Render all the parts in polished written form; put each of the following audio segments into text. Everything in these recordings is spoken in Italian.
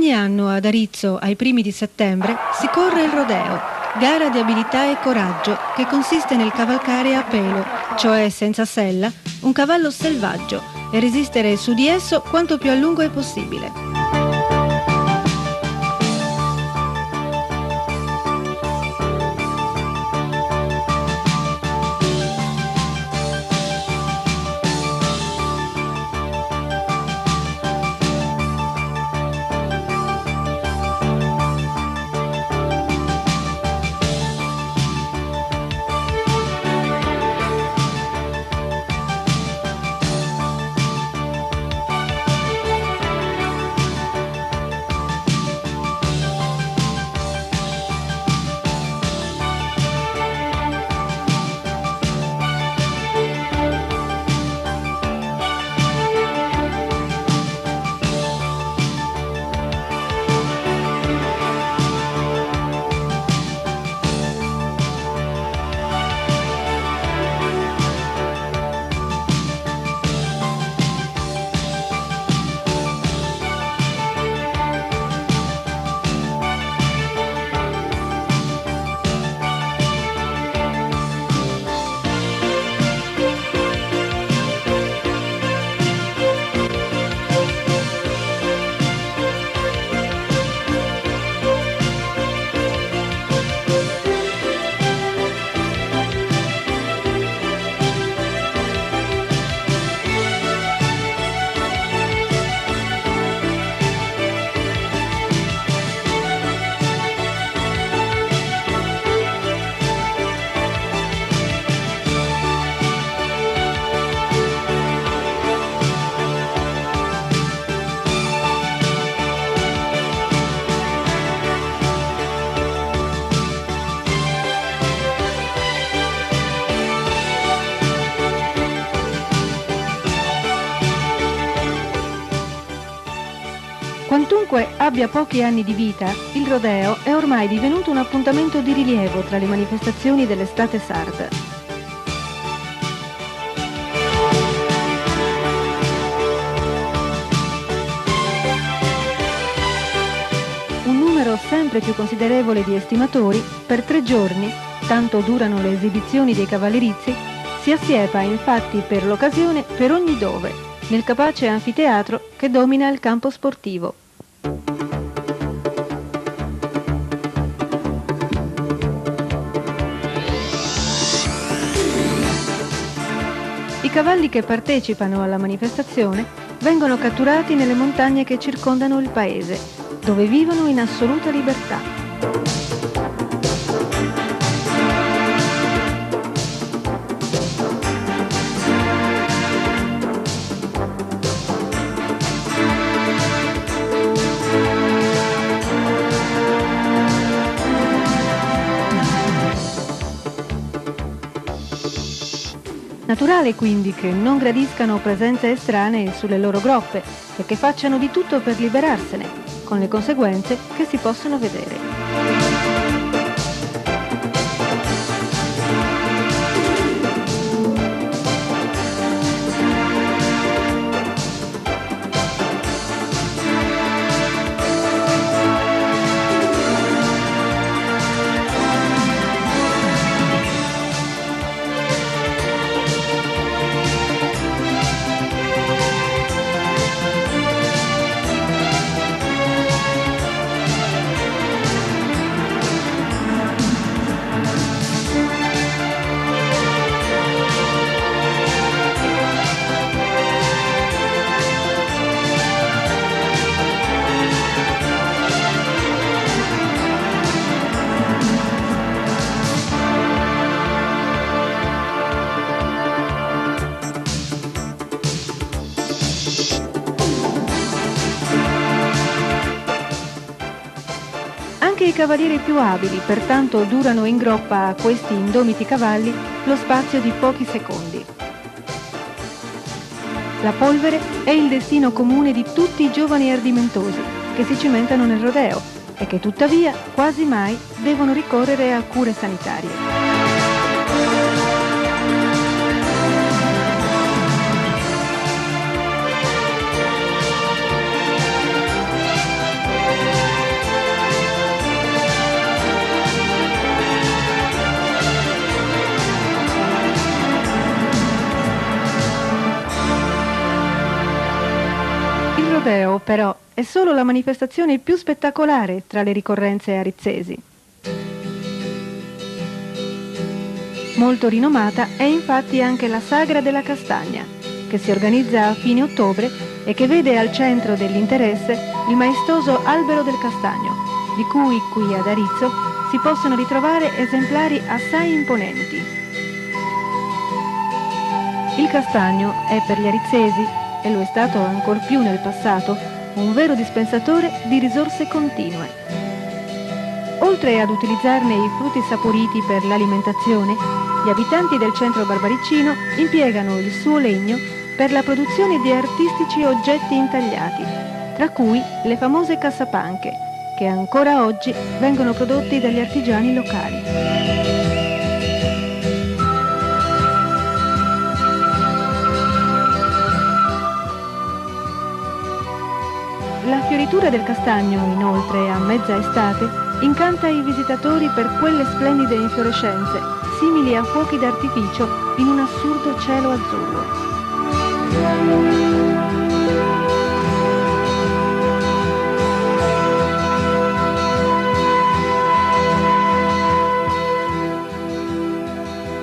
Ogni anno ad Arizzo, ai primi di settembre, si corre il rodeo, gara di abilità e coraggio che consiste nel cavalcare a pelo, cioè senza sella, un cavallo selvaggio e resistere su di esso quanto più a lungo è possibile. Quantunque abbia pochi anni di vita, il rodeo è ormai divenuto un appuntamento di rilievo tra le manifestazioni dell'estate sarda. Un numero sempre più considerevole di estimatori, per 3 giorni, tanto durano le esibizioni dei cavallerizi, si assiepa infatti per l'occasione per ogni dove, nel capace anfiteatro che domina il campo sportivo. I cavalli che partecipano alla manifestazione vengono catturati nelle montagne che circondano il paese, dove vivono in assoluta libertà. Naturale quindi che non gradiscano presenze estranee sulle loro groppe e che facciano di tutto per liberarsene, con le conseguenze che si possono vedere. Anche i cavalieri più abili, pertanto, durano in groppa a questi indomiti cavalli lo spazio di pochi secondi. La polvere è il destino comune di tutti i giovani ardimentosi che si cimentano nel rodeo e che tuttavia quasi mai devono ricorrere a cure sanitarie. Orfeo, però, è solo la manifestazione più spettacolare tra le ricorrenze arizzesi. Molto rinomata è infatti anche la Sagra della Castagna, che si organizza a fine ottobre e che vede al centro dell'interesse il maestoso albero del castagno, di cui qui ad Arizzo si possono ritrovare esemplari assai imponenti. Il castagno è per gli arizzesi, e lo è stato ancor più nel passato, un vero dispensatore di risorse continue. Oltre ad utilizzarne i frutti saporiti per l'alimentazione, gli abitanti del centro barbaricino impiegano il suo legno per la produzione di artistici oggetti intagliati, tra cui le famose cassapanche, che ancora oggi vengono prodotti dagli artigiani locali. La fioritura del castagno, inoltre, a mezza estate, incanta i visitatori per quelle splendide infiorescenze, simili a fuochi d'artificio in un assurdo cielo azzurro.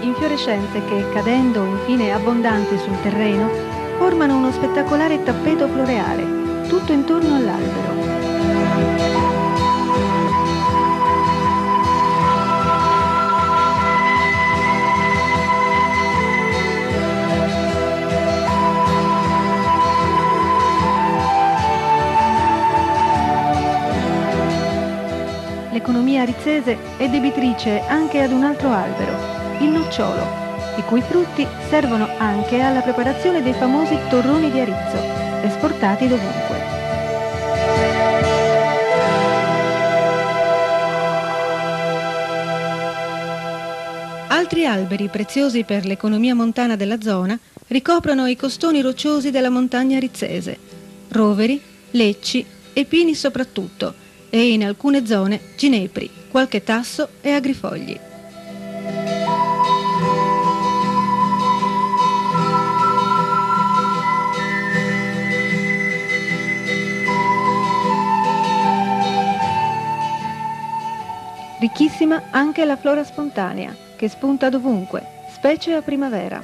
Infiorescenze che, cadendo infine abbondanti sul terreno, formano uno spettacolare tappeto floreale, tutto intorno all'albero. L'economia arizzese è debitrice anche ad un altro albero, il nocciolo, i cui frutti servono anche alla preparazione dei famosi torroni di Arizzo, esportati dovunque. Altri alberi preziosi per l'economia montana della zona ricoprono i costoni rocciosi della montagna arizzese, roveri, lecci e pini soprattutto, e in alcune zone ginepri, qualche tasso e agrifogli. Ricchissima anche la flora spontanea, che spunta dovunque, specie a primavera.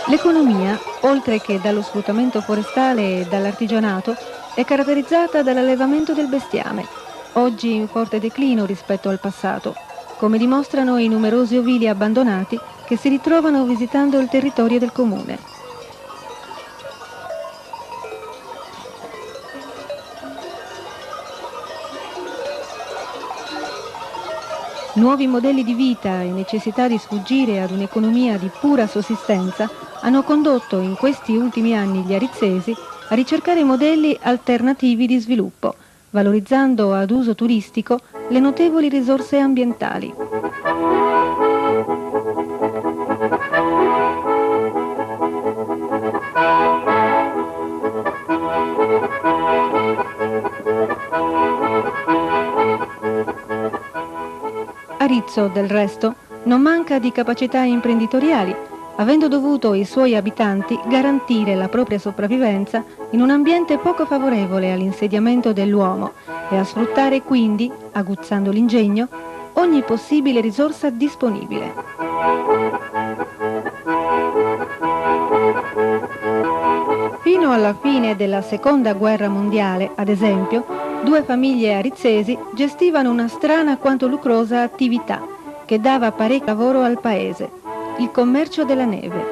L'economia, oltre che dallo sfruttamento forestale e dall'artigianato, è caratterizzata dall'allevamento del bestiame, oggi in forte declino rispetto al passato, come dimostrano i numerosi ovili abbandonati che si ritrovano visitando il territorio del comune. Nuovi modelli di vita e necessità di sfuggire ad un'economia di pura sussistenza hanno condotto in questi ultimi anni gli arizzesi a ricercare modelli alternativi di sviluppo, valorizzando ad uso turistico le notevoli risorse ambientali. Arizzo, del resto, non manca di capacità imprenditoriali, avendo dovuto i suoi abitanti garantire la propria sopravvivenza in un ambiente poco favorevole all'insediamento dell'uomo e a sfruttare quindi, aguzzando l'ingegno, ogni possibile risorsa disponibile. Fino alla fine della Seconda Guerra Mondiale, ad esempio, due famiglie arizzesi gestivano una strana quanto lucrosa attività che dava parecchio lavoro al paese, il commercio della neve.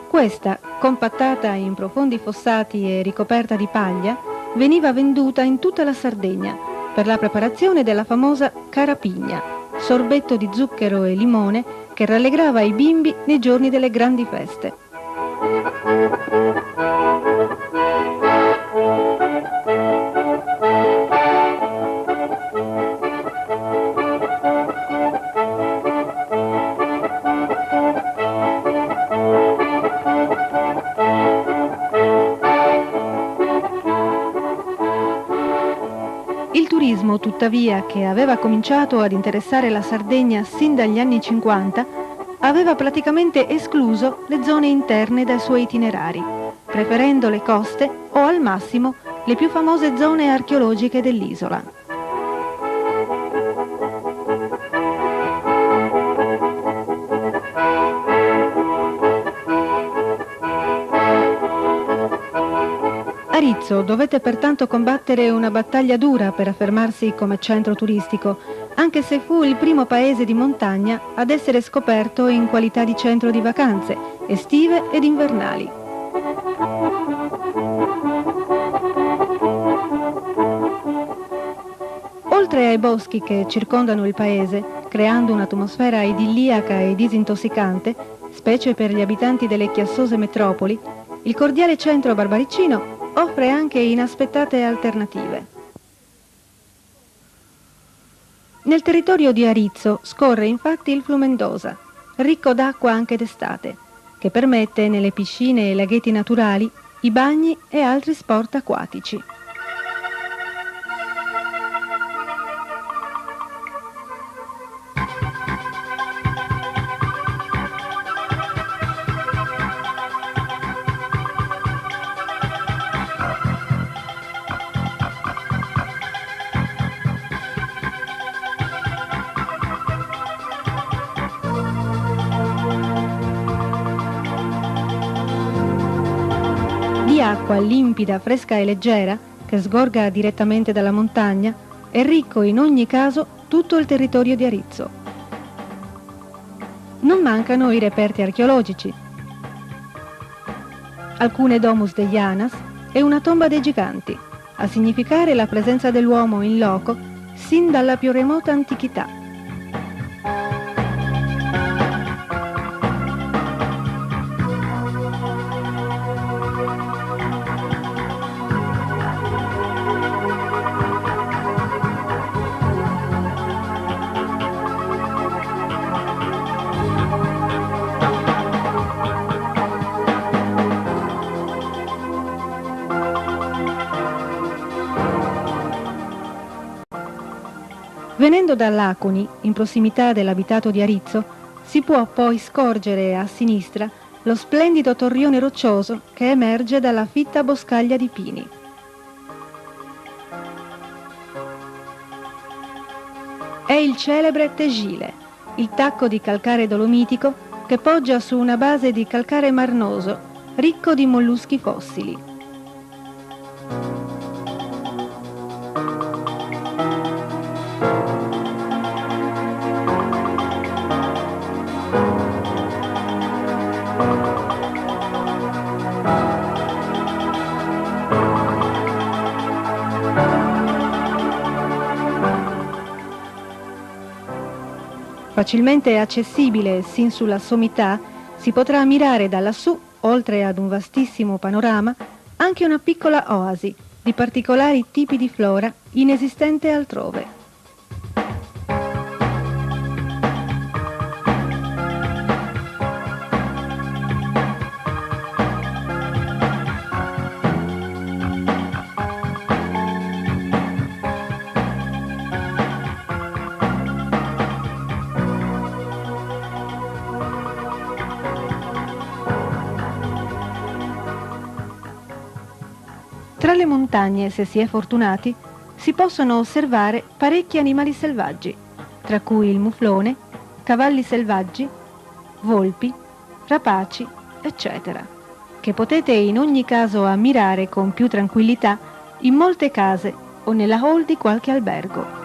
Questa, compattata in profondi fossati e ricoperta di paglia, veniva venduta in tutta la Sardegna per la preparazione della famosa carapigna, sorbetto di zucchero e limone che rallegrava i bimbi nei giorni delle grandi feste. Il turismo, tuttavia, che aveva cominciato ad interessare la Sardegna sin dagli anni 50, aveva praticamente escluso le zone interne dai suoi itinerari, preferendo le coste o al massimo le più famose zone archeologiche dell'isola. Arezzo dovette pertanto combattere una battaglia dura per affermarsi come centro turistico, anche se fu il primo paese di montagna ad essere scoperto in qualità di centro di vacanze, estive ed invernali. Oltre ai boschi che circondano il paese, creando un'atmosfera idilliaca e disintossicante, specie per gli abitanti delle chiassose metropoli, il cordiale centro barbaricino offre anche inaspettate alternative. Nel territorio di Arezzo scorre infatti il Flumendosa, ricco d'acqua anche d'estate, che permette nelle piscine e laghetti naturali i bagni e altri sport acquatici. Di acqua limpida, fresca e leggera, che sgorga direttamente dalla montagna, è ricco in ogni caso tutto il territorio di Arezzo. Non mancano i reperti archeologici, alcune domus de Janas e una tomba dei giganti, a significare la presenza dell'uomo in loco sin dalla più remota antichità. Venendo da Laconi, in prossimità dell'abitato di Arezzo, si può poi scorgere a sinistra lo splendido torrione roccioso che emerge dalla fitta boscaglia di pini. È il celebre Tegile, il tacco di calcare dolomitico che poggia su una base di calcare marnoso, ricco di molluschi fossili. Facilmente accessibile sin sulla sommità, si potrà ammirare da lassù, oltre ad un vastissimo panorama, anche una piccola oasi di particolari tipi di flora inesistente altrove. Tra le montagne, se si è fortunati, si possono osservare parecchi animali selvaggi, tra cui il muflone, cavalli selvaggi, volpi, rapaci, eccetera, che potete in ogni caso ammirare con più tranquillità in molte case o nella hall di qualche albergo.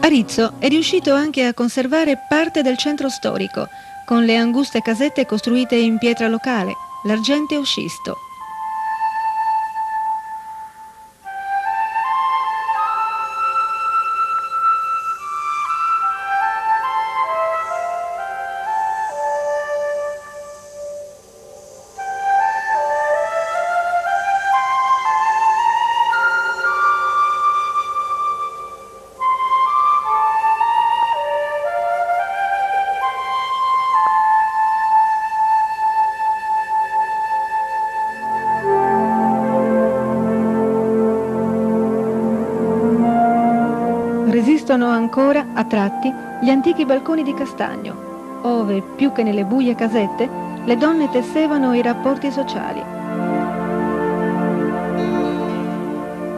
Arezzo è riuscito anche a conservare parte del centro storico, con le anguste casette costruite in pietra locale, l'argenteo scisto. esistono ancora, a tratti, gli antichi balconi di castagno, ove, più che nelle buie casette, le donne tessevano i rapporti sociali.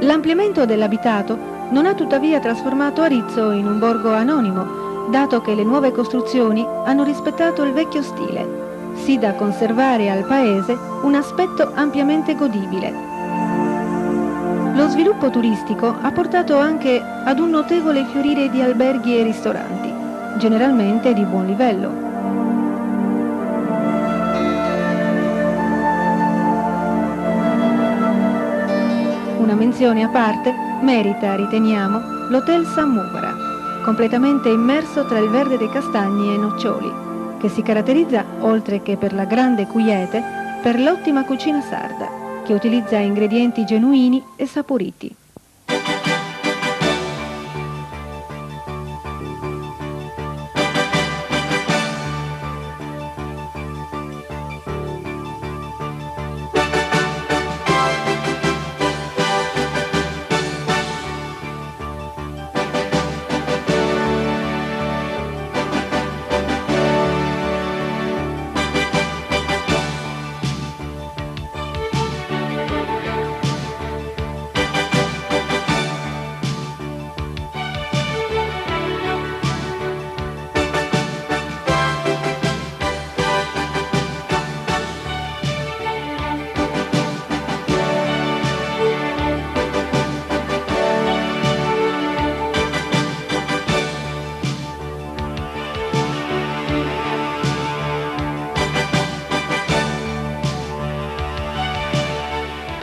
L'ampliamento dell'abitato non ha tuttavia trasformato Arizzo in un borgo anonimo, dato che le nuove costruzioni hanno rispettato il vecchio stile, sì da conservare al paese un aspetto ampiamente godibile. Lo sviluppo turistico ha portato anche ad un notevole fiorire di alberghi e ristoranti, generalmente di buon livello. Una menzione a parte merita, riteniamo, l'Hotel Sammuvara, completamente immerso tra il verde dei castagni e noccioli, che si caratterizza, oltre che per la grande quiete, per l'ottima cucina sarda, che utilizza ingredienti genuini e saporiti.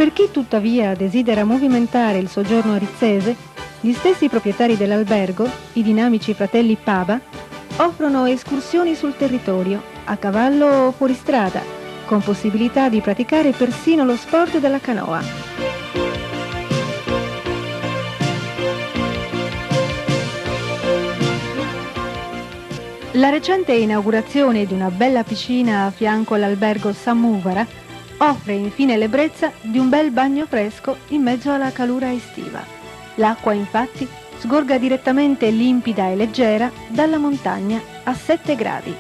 Per chi tuttavia desidera movimentare il soggiorno arizzese, gli stessi proprietari dell'albergo, i dinamici fratelli Pava, offrono escursioni sul territorio, a cavallo o fuori strada, con possibilità di praticare persino lo sport della canoa. La recente inaugurazione di una bella piscina a fianco all'albergo Sammuvara offre infine l'ebbrezza di un bel bagno fresco in mezzo alla calura estiva. L'acqua infatti sgorga direttamente limpida e leggera dalla montagna a 7 gradi.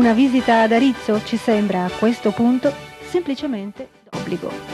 Una visita ad Arizzo ci sembra a questo punto semplicemente d'obbligo.